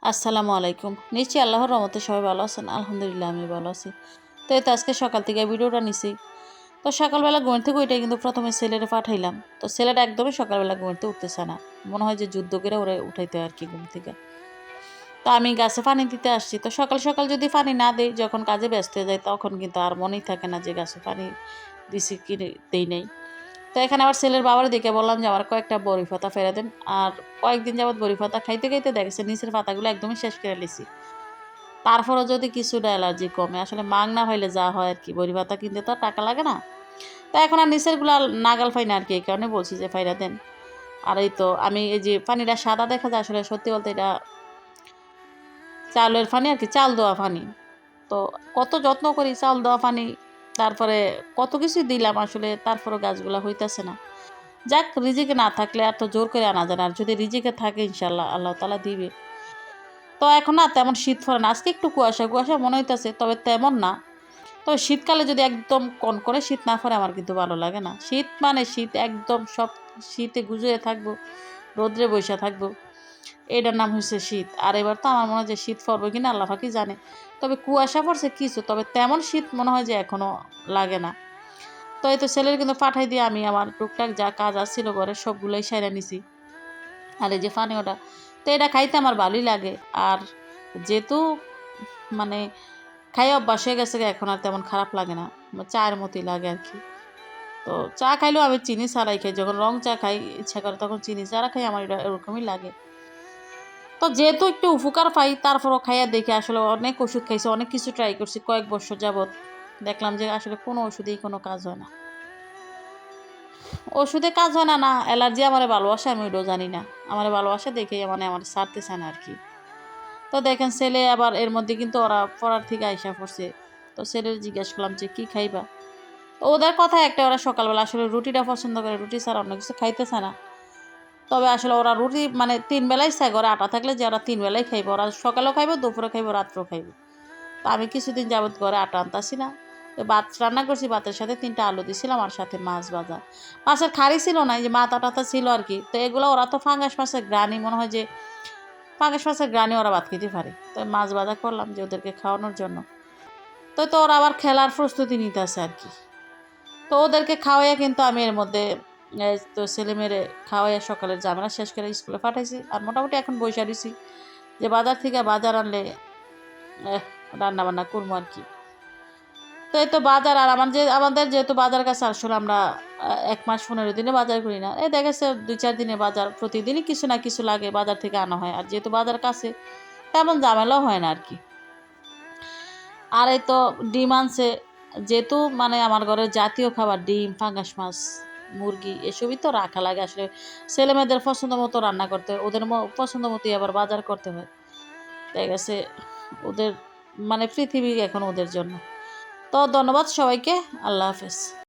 আসসালামু আলাইকুম। নিশ্চয়ই আল্লাহর রহমতে সবাই ভালো আছেন। আলহামদুলিল্লাহ আমি ভালো আছি। তো এই তো আজকে সকাল থেকে ভিডিওটা নিছি। তো সকালবেলা ঘুম থেকে উঠে কিন্তু প্রথমে ছেলেরে পাঠাইলাম। তো ছেলেটা একদমই সকালবেলা ঘুম থেকে উঠতেছে না। মনে হয় যে যুদ্ধ করে ওরে উঠাইতে হয় আর কি ঘুম থেকে। তো আমি গাছে পানি দিতে আসছি। তো সকাল সকাল যদি পানি না দেই, যখন কাজে ব্যস্ত হয়ে যাই তখন কিন্তু আর মনেই থাকে না যে গাছে পানি দিছি কি দেই নাই। তো এখানে আবার ছেলের বাবার দেখে বললাম যে আমার কয়েকটা বড়ি পাতা ফেলে দেন। আর কয়েকদিন যাবত বড়ি পাতা খাইতে খাইতে দেখেছে নিচের পাতাগুলো একদমই শেষ করে লিছি। তারপরও যদি কিছুটা অ্যালার্জি কমে, আসলে মাগ না হইলে যা হয় আর কি, বড়ি পাতা কিনতে তো আর টাকা লাগে না। তো এখন আর নিচেরগুলো নাগাল পাই না আর কি, এই কারণে বলছি যে ফাইরা দেন। আর এই তো আমি এই যে পানিটা সাদা দেখা যায়, আসলে সত্যি বলতে এটা চালের পানি আর কি, চাল দেওয়া পানি। তো কত যত্ন করি চাল দেওয়া পানি, তারপরে কত কিছু দিলাম, আসলে তারপরও গাছগুলা হইতেছে না। যাক, রিজিকে না থাকলে আর তো জোর করে আনা যায় না, আর যদি রিজিকে থাকে ইনশাল্লাহ আল্লাহ তালা দিবে। তো এখন না তেমন শীত পড়ে না, আজকে একটু কুয়াশা কুয়াশা মনে হইতেছে, তবে তেমন না। তবে শীতকালে যদি একদম কনকনে শীত না পড়ে আমার কিন্তু ভালো লাগে না। শীত মানে শীত, একদম সব শীতে গুজয়ে থাকবো, রোদ্রে বৈশা থাকবো, এটার নাম হচ্ছে শীত। আর এবার তো আমার মনে হয় যে শীত পড়বে কিনা আল্লাহ পাকি জানে। তবে কুয়াশা পড়ছে কিছু, তবে তেমন শীত মনে হয় যে এখনো লাগে না। তো এই তো ছেলের কিন্তু পাঠাই দিয়ে আমি আমার টুকটাক যা কাজ আসছিল ঘরে সবগুলোই সাইরা নিছি। আর এই যে পানীয়টা, তো এটা খাইতে আমার ভালোই লাগে। আর যেহেতু মানে খাই অভ্যাস হয়ে গেছে, এখন আর তেমন খারাপ লাগে না, চায়ের মতোই লাগে আর কি। তো চা খাইলেও আমি চিনি ছাড়াই খাই, যখন রং চা খাই ইচ্ছা করে তখন চিনি ছাড়া খাই, আমার এটা এরকমই লাগে। তো যেহেতু একটু উপকার পাই, তারপরও খাইয়া দেখি, আসলে অনেক ওষুধ খাইছি, অনেক কিছু ট্রাই করছি কয়েক বছর যাবৎ, দেখলাম যে আসলে কোনো ওষুধেই কোনো কাজ হয় না। ওষুধে কাজ হয় না, না অ্যালার্জি আমার ভালোবাসে আমি ওইটাও জানি না। আমার ভালোবাসা দেখে মানে আমার ছাড়তেছে না আর কি। তো দেখেন ছেলে আবার এর মধ্যে কিন্তু ওরা পড়ার থেকে আইসা পড়ছে। তো ছেলের জিজ্ঞেস করলাম যে কী খাইবা। তো ওদের কথা একটা, ওরা সকালবেলা আসলে রুটিটা পছন্দ করে, রুটি ছাড়া অন্য কিছু খাইতেছে না। তবে আসলে ওরা রুটি মানে ৩ বেলাই চায়, ঘরে আটা থাকলে যে ওরা ৩ বেলাই খাইবে, ওরা সকালেও খাইবে, দুপুরে খাইবে, রাত্রেও খাইবে। তো আমি কিছুদিন যাবত ঘরে আটা আনতাছি না। তো ভাত রান্না করছি, ভাতের সাথে ৩টা আলু দিছিলাম, আর সাথে মাছ ভাজা। মাছের খাড়ি ছিল না, এই যে মাথা টাথা ছিল আর কি। তো এগুলো ওরা তো ফাঙ্গাস মাছের গ্রানি, মনে হয় যে ফাঙ্গাস মাছের গ্রানি ওরা ভাত খেতে পারে। তো মাছ ভাজা করলাম যে ওদেরকে খাওয়ানোর জন্য। তো তো ওরা আবার খেলার প্রস্তুতি নিতেছে আর কি। তো ওদেরকে খাওয়াইয়া কিন্তু আমি এর মধ্যে তো ছেলেমেয়েরে খাওয়াইয়া সকালের ঝামেলা শেষ করে স্কুলে পাঠাইছি। আর মোটামুটি এখন বইসা দিছি যে বাজার থেকে বাজার আনলে রান্না বান্না করবো আর কি। তো এই তো বাজার, আর আমাদের যেহেতু বাজার কাছে, আসলে আমরা ১ মাস ১৫ দিনে বাজার করি না, এই দেখেছে ২-৪ দিনে বাজার, প্রতিদিনই কিছু না কিছু লাগে, বাজার থেকে আনা হয়। আর যেহেতু বাজার কাছে, তেমন ঝামেলাও হয় না আর কি। আর এই তো ডিম আনছে, যেহেতু মানে আমার ঘরের জাতীয় খাবার ডিম, পাঙ্গাস মাছ, মুরগি এসবই তো রাখা লাগে, আসলে ছেলেমেয়েদের পছন্দ মতো রান্না করতে হয়, ওদের পছন্দ মতোই আবার বাজার করতে হয়। দেখা গেছে ওদের মানে পৃথিবী এখন ওদের জন্য। তো ধন্যবাদ সবাইকে। আল্লাহ হাফেজ।